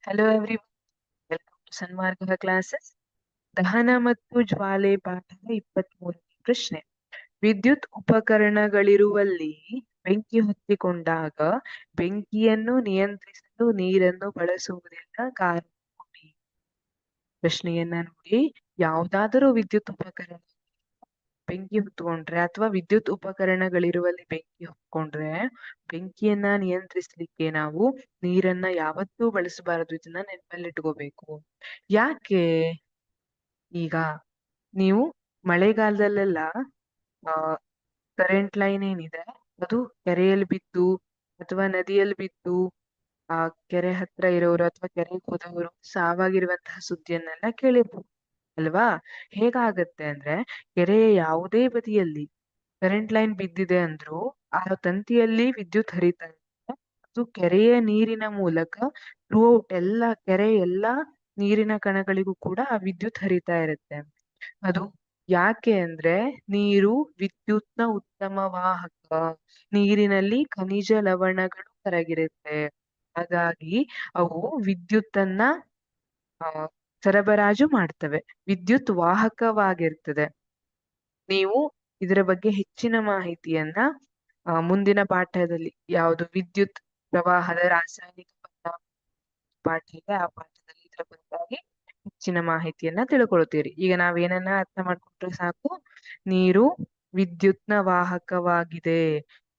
Hello every welcome to Sanmarga classes. ದಹನ ಮತ್ತು ಜ್ವಾಲೆ ಪಾಠದ 23ನೇ ಪ್ರಶ್ನೆ. ವಿದ್ಯುತ್ ಉಪಕರಣಗಳಿರುವಲ್ಲಿ ಬೆಂಕಿ ಹೊತ್ತಿಕೊಂಡಾಗ ಬೆಂಕಿಯನ್ನು ನಿಯಂತ್ರಿಸಲು ನೀರನ್ನು ಬಳಸುವುದಿಲ್ಲ, ಕಾರಣ ಕೊಡಿ. ಪ್ರಶ್ನೆಯನ್ನ ನೋಡಿ. ಯಾವುದಾದರೂ ವಿದ್ಯುತ್ ಉಪಕರಣ ಬೆಂಕಿ ಹೊತ್ಕೊಂಡ್ರೆ ಅಥವಾ ವಿದ್ಯುತ್ ಉಪಕರಣಗಳಿರುವಲ್ಲಿ ಬೆಂಕಿ ಹೊತ್ಕೊಂಡ್ರೆ ಬೆಂಕಿಯನ್ನ ನಿಯಂತ್ರಿಸ್ಲಿಕ್ಕೆ ನಾವು ನೀರನ್ನ ಯಾವತ್ತೂ ಬಳಸಬಾರದು. ಇದನ್ನ ನೆನಪಲ್ಲಿಟ್ಕೋಬೇಕು. ಯಾಕೆ? ಈಗ ನೀವು ಮಳೆಗಾಲದಲ್ಲೆಲ್ಲ ಆ ಕರೆಂಟ್ ಲೈನ್ ಏನಿದೆ ಅದು ಕೆರೆಯಲ್ಲಿ ಬಿದ್ದು ಅಥವಾ ನದಿಯಲ್ಲಿ ಬಿದ್ದು ಆ ಕೆರೆ ಹತ್ರ ಇರೋರು ಅಥವಾ ಕೆರೆಗೆ ಹೋದವರು ಸಾವಾಗಿರುವಂತಹ ಸುದ್ದಿಯನ್ನೆಲ್ಲ ಕೇಳಿರ್ಬೋದು ಅಲ್ವಾ? ಹೇಗಾಗತ್ತೆ ಅಂದ್ರೆ, ಕೆರೆಯ ಯಾವುದೇ ಬದಿಯಲ್ಲಿ ಕರೆಂಟ್ ಲೈನ್ ಬಿದ್ದಿದೆ ಅಂದ್ರೂ ಆ ತಂತಿಯಲ್ಲಿ ವಿದ್ಯುತ್ ಹರಿತಾ ಇದೆ. ಅದು ಕೆರೆಯ ನೀರಿನ ಮೂಲಕ ಥ್ರೂ ಔಟ್ ಎಲ್ಲ ಕೆರೆ ಎಲ್ಲಾ ನೀರಿನ ಕಣಗಳಿಗೂ ಕೂಡ ಆ ವಿದ್ಯುತ್ ಹರಿತಾ ಇರುತ್ತೆ. ಅದು ಯಾಕೆ ಅಂದ್ರೆ ನೀರು ವಿದ್ಯುತ್ನ ಉತ್ತಮ ವಾಹಕ. ನೀರಿನಲ್ಲಿ ಖನಿಜ ಲವಣಗಳು ಕರಗಿರುತ್ತೆ. ಹಾಗಾಗಿ ಅವು ವಿದ್ಯುತ್ತನ್ನ ಆ ಸರಬರಾಜು ಮಾಡ್ತವೆ. ವಿದ್ಯುತ್ ವಾಹಕವಾಗಿರ್ತದೆ. ನೀವು ಇದರ ಬಗ್ಗೆ ಹೆಚ್ಚಿನ ಮಾಹಿತಿಯನ್ನ ಮುಂದಿನ ಪಾಠದಲ್ಲಿ, ಯಾವುದು ವಿದ್ಯುತ್ ಪ್ರವಾಹದ ರಾಸಾಯನಿಕ ಪಾಠ ಇದೆ ಆ ಪಾಠದಲ್ಲಿ ಇದರ ಬದಲಾಗಿ ಹೆಚ್ಚಿನ ಮಾಹಿತಿಯನ್ನ ತಿಳ್ಕೊಳ್ತೀರಿ. ಈಗ ನಾವೇನನ್ನ ಅರ್ಥ ಮಾಡ್ಕೊಂಡ್ರೆ ಸಾಕು. ನೀರು ವಿದ್ಯುತ್ನ ವಾಹಕವಾಗಿದೆ.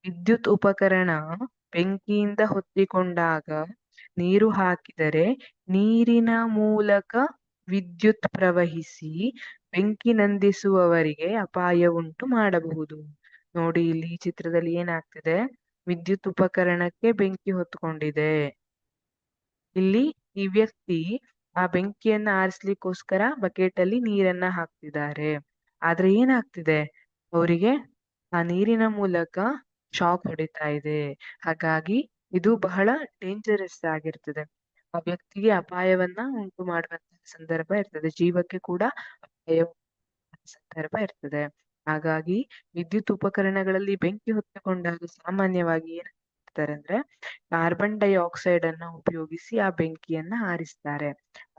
ವಿದ್ಯುತ್ ಉಪಕರಣ ಬೆಂಕಿಯಿಂದ ಹೊತ್ತಿಕೊಂಡಾಗ ನೀರು ಹಾಕಿದರೆ ನೀರಿನ ಮೂಲಕ ವಿದ್ಯುತ್ ಪ್ರವಹಿಸಿ ಬೆಂಕಿ ನಂದಿಸುವವರಿಗೆ ಅಪಾಯ ಉಂಟು ಮಾಡಬಹುದು. ನೋಡಿ, ಇಲ್ಲಿ ಈ ಚಿತ್ರದಲ್ಲಿ ಏನಾಗ್ತಿದೆ? ವಿದ್ಯುತ್ ಉಪಕರಣಕ್ಕೆ ಬೆಂಕಿ ಹೊತ್ಕೊಂಡಿದೆ. ಇಲ್ಲಿ ಈ ವ್ಯಕ್ತಿ ಆ ಬೆಂಕಿಯನ್ನ ಆರಿಸ್ಲಿಕ್ಕೋಸ್ಕರ ಬಕೆಟ್ ಅಲ್ಲಿ ನೀರನ್ನ ಹಾಕ್ತಿದ್ದಾರೆ. ಆದ್ರೆ ಏನಾಗ್ತಿದೆ? ಅವರಿಗೆ ಆ ನೀರಿನ ಮೂಲಕ ಶಾಕ್ ಹೊಡಿತಾ ಇದೆ. ಹಾಗಾಗಿ ಇದು ಬಹಳ ಡೇಂಜರಸ್ ಆಗಿರ್ತದೆ. ಆ ವ್ಯಕ್ತಿಗೆ ಅಪಾಯವನ್ನ ಉಂಟು ಮಾಡುವಂತಹ ಸಂದರ್ಭ ಇರ್ತದೆ. ಜೀವಕ್ಕೆ ಕೂಡ ಅಪಾಯ ಸಂದರ್ಭ ಇರ್ತದೆ. ಹಾಗಾಗಿ ವಿದ್ಯುತ್ ಉಪಕರಣಗಳಲ್ಲಿ ಬೆಂಕಿ ಹೊತ್ತುಕೊಂಡಾಗ ಸಾಮಾನ್ಯವಾಗಿ ಏನ್ ಮಾಡ್ತಾರೆ ಅಂದ್ರೆ, ಕಾರ್ಬನ್ ಡೈಆಕ್ಸೈಡ್ ಅನ್ನ ಉಪಯೋಗಿಸಿ ಆ ಬೆಂಕಿಯನ್ನ ಆರಿಸ್ತಾರೆ.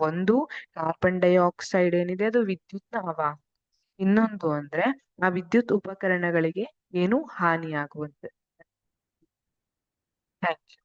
ಒಂದು, ಕಾರ್ಬನ್ ಡೈಆಕ್ಸೈಡ್ ಏನಿದೆ ಅದು ವಿದ್ಯುತ್ನ ವಾಹಕ. ಇನ್ನೊಂದು ಅಂದ್ರೆ ಆ ವಿದ್ಯುತ್ ಉಪಕರಣಗಳಿಗೆ ಏನು ಹಾನಿಯಾಗುವಂತೆ. Thank you.